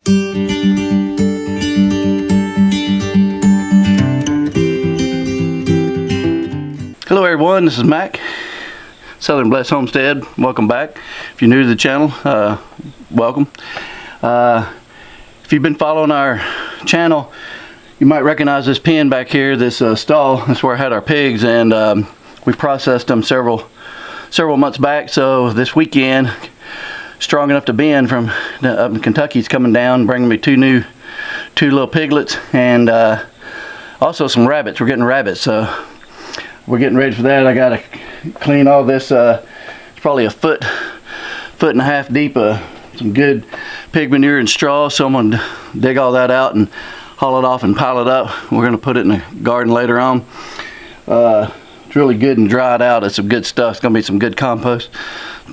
Hello everyone, this is Mac, Southern Blessed Homestead. Welcome back. If you're new to the channel, welcome. If you've been following our channel, you might recognize this pen back here, this stall. That's where I had our pigs, and we processed them several months back. So this weekend, strong enough to bend from up in Kentucky, is coming down, bringing me two little piglets, and also some rabbits. We're getting rabbits, so we're getting ready for that. I gotta clean all this. It's probably a foot and a half deep of some good pig manure and straw, so I'm gonna dig all that out and haul it off and pile it up. We're gonna put it in the garden later on. It's really good and dried out. It's some good stuff. It's gonna be some good compost,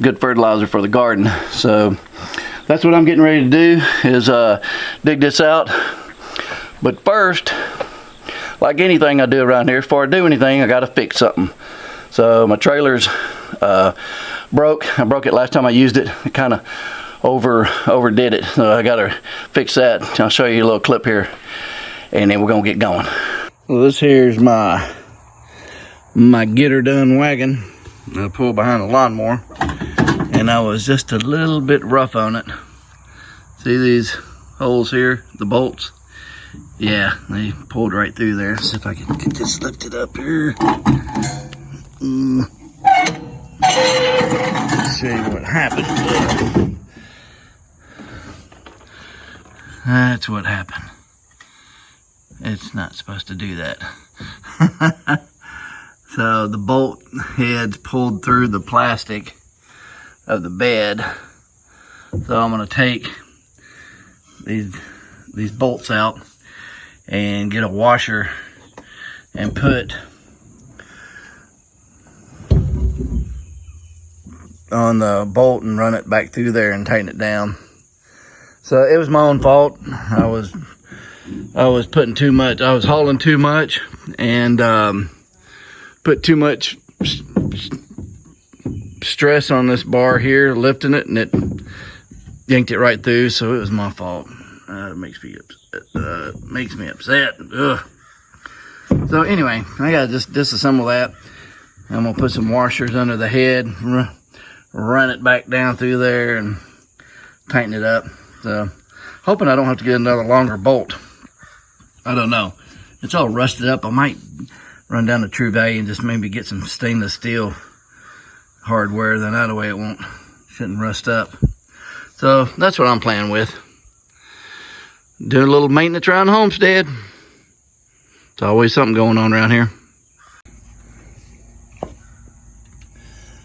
good fertilizer for the garden. So that's what I'm getting ready to do, is dig this out. But first, like anything I do around here, before I do anything, I gotta fix something. So my trailer's broke. I broke it last time I used it. It kind of overdid it, so I gotta fix that. I'll show you a little clip here, and then we're gonna get going. Well, this here's my get her done wagon. I pulled behind the lawnmower, and I was just a little bit rough on it. See these holes here, the bolts? Yeah, they pulled right through there. Let's see if I can get this lifted up here. Show you what happened. That's what happened. It's not supposed to do that. So the bolt heads pulled through the plastic of the bed. So I'm gonna take these bolts out and get a washer and put on the bolt and run it back through there and tighten it down. So it was my own fault. I was putting too much. I was hauling too much and put too much stress on this bar here, lifting it, and it yanked it right through. So it was my fault. It makes me upset. Ugh. So anyway, I gotta just disassemble that. I'm gonna put some washers under the head, run it back down through there, and tighten it up. So hoping I don't have to get another longer bolt. I don't know. It's all rusted up. I might run down to True Value and just maybe get some stainless steel hardware. Then that way it shouldn't rust up. So that's what I'm playing with. Doing a little maintenance around the homestead. It's always something going on around here.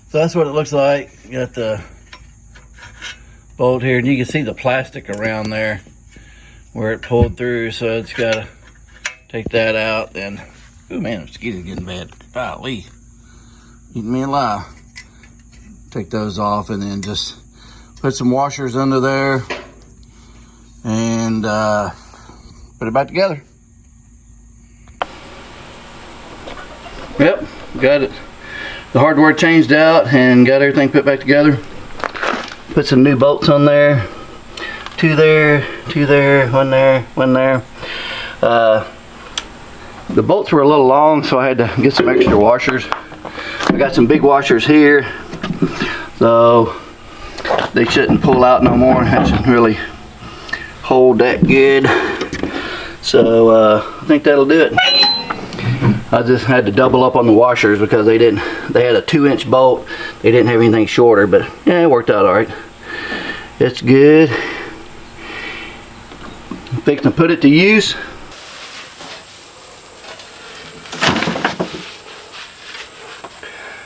So that's what it looks like. You got the bolt here, and you can see the plastic around there where it pulled through. So it's got to take that out. And oh man, the mosquitoes getting bad. Golly, eating me alive. Take those off, and then just put some washers under there and put it back together. Yep, got it. The hardware changed out and got everything put back together. Put some new bolts on there. Two there, one there, one there. The bolts were a little long, so I had to get some extra washers. I got some big washers here, so they shouldn't pull out no more. That should really hold that good. So I think that'll do it. I just had to double up on the washers because they had a 2-inch bolt. They didn't have anything shorter, but yeah, it worked out all right. It's good. I'm fixing to put it to use.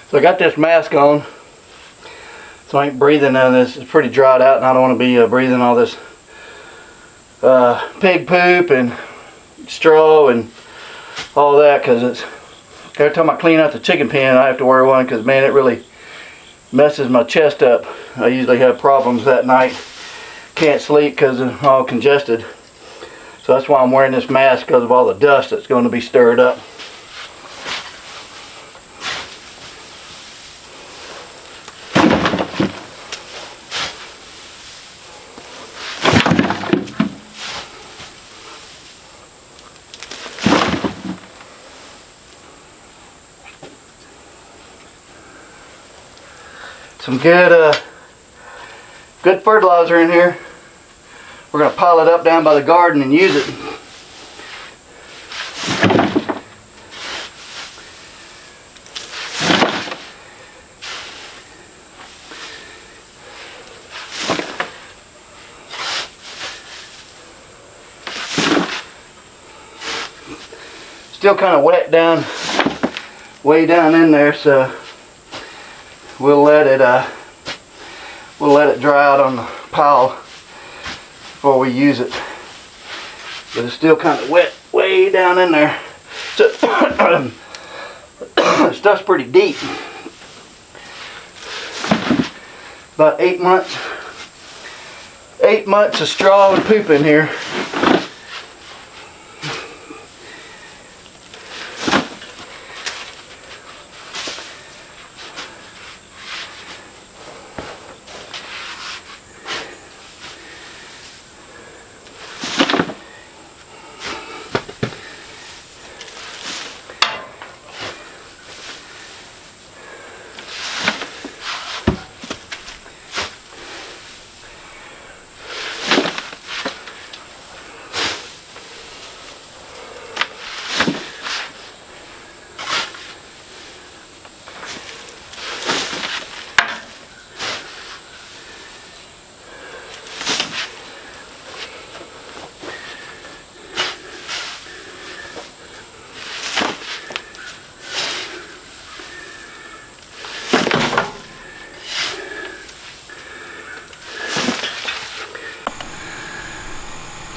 So I got this mask on, so I ain't breathing none of this. It's pretty dried out, and I don't want to be breathing all this pig poop and straw and all that, because it's every time I clean out the chicken pen I have to wear one, because man, it really messes my chest up. I usually have problems that night, can't sleep because it's all congested. So that's why I'm wearing this mask, because of all the dust that's going to be stirred up. some good fertilizer in here. We're going to pile it up down by the garden and use it. Still kind of wet down, way down in there, so we'll let it dry out on the pile before we use it. But it's still kind of wet, way down in there. So stuff's pretty deep. About 8 months. 8 months of straw and poop in here.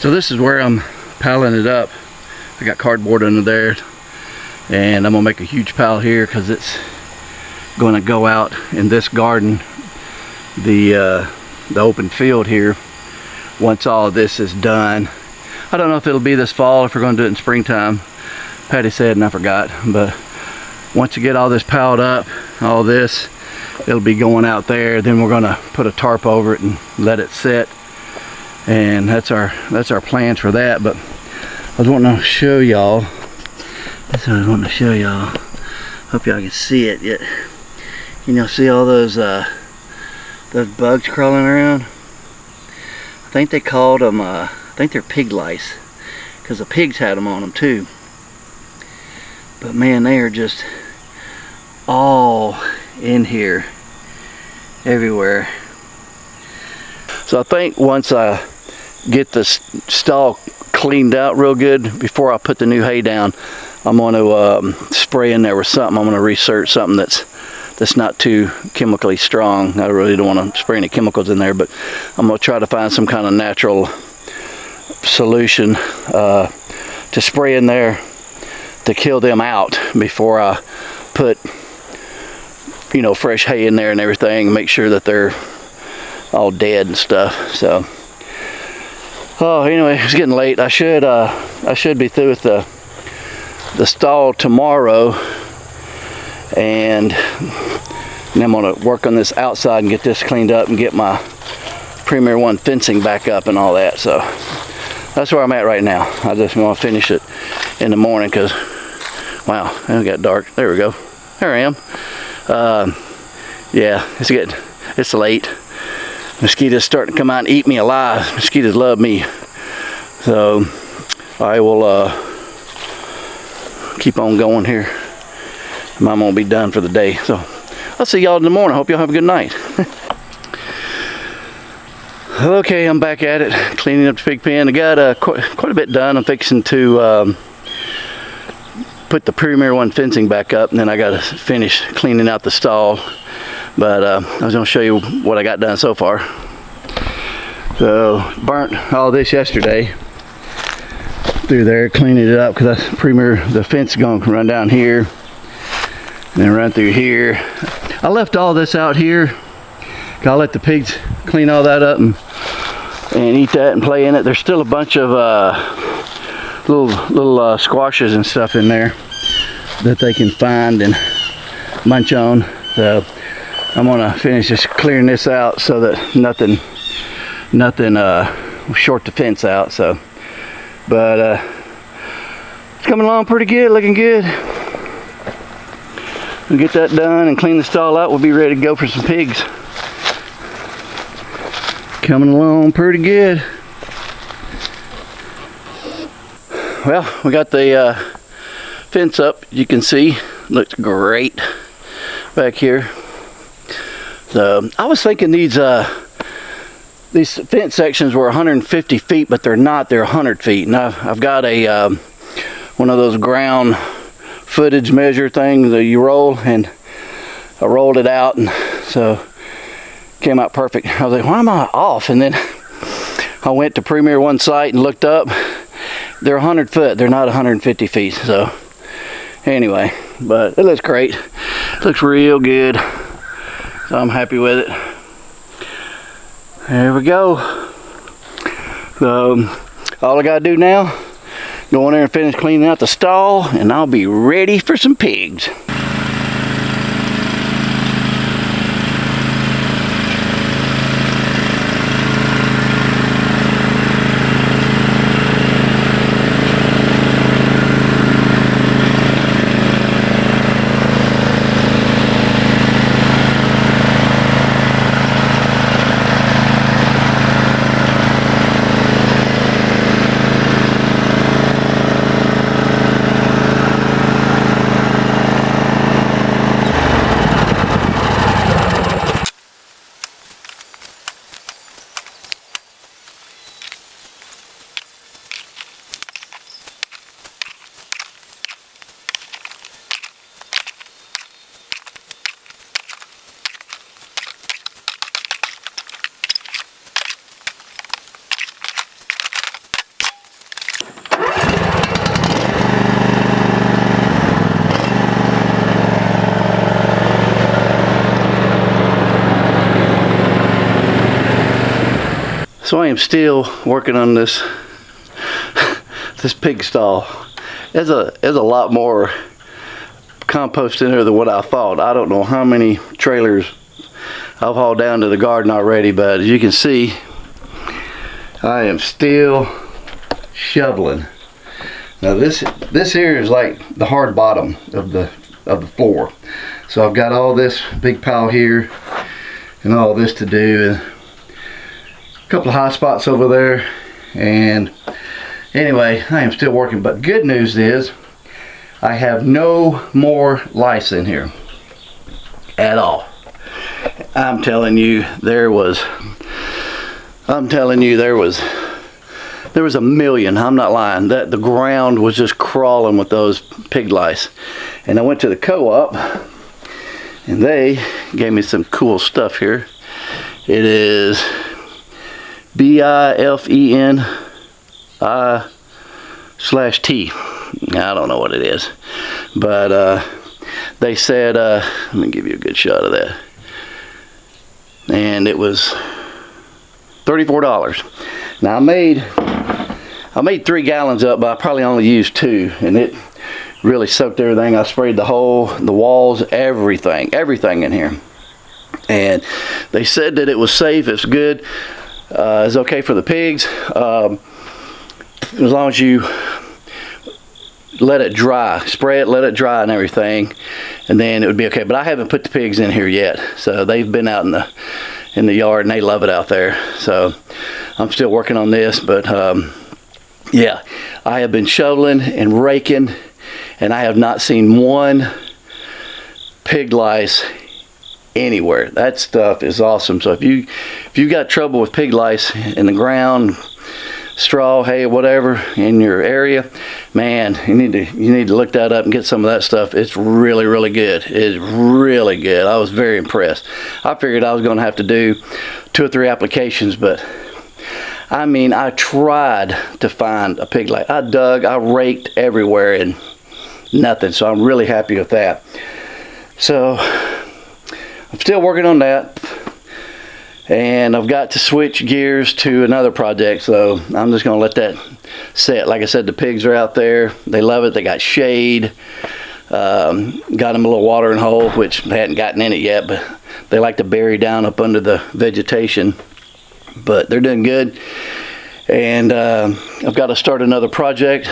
So this is where I'm piling it up. I got cardboard under there, and I'm gonna make a huge pile here because it's gonna go out in this garden, the open field here, once all of this is done. I don't know if it'll be this fall, if we're gonna do it in springtime. Patty said and I forgot, but once you get all this piled up, all this, it'll be going out there. Then we're gonna put a tarp over it and let it sit. And that's our plans for that. But I was wanting to show y'all. That's what I was wanting to show y'all. Hope y'all can see it yet. You know, see all those bugs crawling around? I think they called them, I think they're pig lice, because the pigs had them on them too. But man, they are just all in here, everywhere. So I think once I get the stall cleaned out real good before I put the new hay down, I'm going to spray in there with something. I'm going to research something that's not too chemically strong. I really don't want to spray any chemicals in there, but I'm going to try to find some kind of natural solution to spray in there to kill them out before I put, you know, fresh hay in there and everything. Make sure that they're all dead and stuff. So anyway, it's getting late. I should be through with the stall tomorrow, and I'm gonna work on this outside and get this cleaned up and get my Premier One fencing back up and all that. So that's where I'm at right now. I just want to finish it in the morning because, wow, it got dark. There we go. There I am. Yeah, it's late. Mosquitoes starting to come out and eat me alive. Mosquitoes love me. So I will keep on going here. I'm gonna be done for the day. So I'll see y'all in the morning. Hope y'all have a good night. Okay, I'm back at it, cleaning up the pig pen. I got quite a bit done. I'm fixing to put the Premier One fencing back up, and then I got to finish cleaning out the stall. But I was going to show you what I got done so far. So burnt all this yesterday through there, cleaning it up because the fence is going to run down here and then run through here. I left all this out here. I'll let the pigs clean all that up and eat that and play in it. There's still a bunch of little squashes and stuff in there that they can find and munch on. So I'm gonna finish just clearing this out so that nothing short the fence out. So, but it's coming along pretty good, looking good. we'll get that done and clean the stall out. We'll be ready to go for some pigs. Coming along pretty good. Well, we got the fence up. You can see, looks great back here. So I was thinking these fence sections were 150 feet, but they're not. They're 100 feet. And I've got a one of those ground footage measure things that you roll, and I rolled it out, and so came out perfect. I was like, why am I off? And then I went to Premier One site and looked up. They're 100 foot. They're not 150 feet. So anyway, but it looks great. It looks real good. So I'm happy with it. There we go. So all I gotta do now, go in there and finish cleaning out the stall, and I'll be ready for some pigs. So I am still working on this pig stall. There's a lot more compost in there than what I thought. I don't know how many trailers I've hauled down to the garden already, but as you can see, I am still shoveling. Now this here is like the hard bottom of the floor. So I've got all this big pile here and all this to do, and a couple of high spots over there. And anyway, I am still working, but good news is I have no more lice in here at all. I'm telling you, there was a million. I'm not lying. That the ground was just crawling with those pig lice. And I went to the co-op, and they gave me some cool stuff here. It is BIFENI/T. I don't know what it is, but they said, let me give you a good shot of that. And it was $34. Now I made 3 gallons up, but I probably only used 2, and it really soaked everything. I sprayed the walls, everything in here. And they said that it was safe, it's good. It's okay for the pigs, as long as you let it dry, spray it, let it dry and everything, and then it would be okay. But I haven't put the pigs in here yet, so they've been out in the yard and they love it out there. So I'm still working on this, but yeah, I have been shoveling and raking, and I have not seen one pig lice anywhere. That stuff is awesome. So if you got trouble with pig lice in the ground, straw, hay, whatever in your area, man, you need to look that up and get some of that stuff. It's really, really good. It's really good. I was very impressed. I figured I was going to have to do 2 or 3 applications, but I mean, I tried to find a pig lice. I dug, I raked everywhere, and nothing. So I'm really happy with that. So I'm still working on that, and I've got to switch gears to another project, so I'm just going to let that set. Like I said, the pigs are out there. They love it. They got shade. Got them a little watering hole, which they hadn't gotten in it yet, but they like to bury down up under the vegetation. But they're doing good. And I've got to start another project.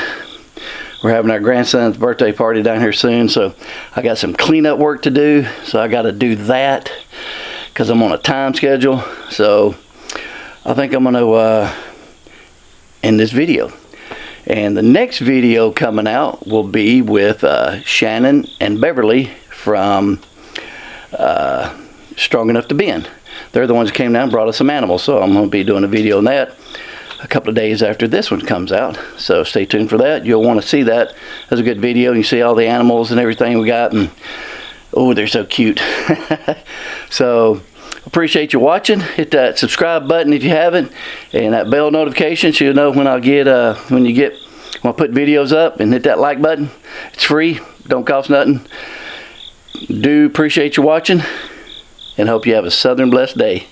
we're having our grandson's birthday party down here soon, so I got some cleanup work to do. So I got to do that because I'm on a time schedule. So I think I'm going to end this video. And the next video coming out will be with Shannon and Beverly from Strong Enough to Bend. They're the ones that came down and brought us some animals, so I'm going to be doing a video on that a couple of days after this one comes out. So stay tuned for that. You'll want to see that. That's a good video. You see all the animals and everything we got, and oh, they're so cute. So appreciate you watching. Hit that subscribe button if you haven't, and that bell notification so you'll know when I get when I put videos up, and hit that like button. It's free, don't cost nothing. Do appreciate you watching, and hope you have a southern blessed day.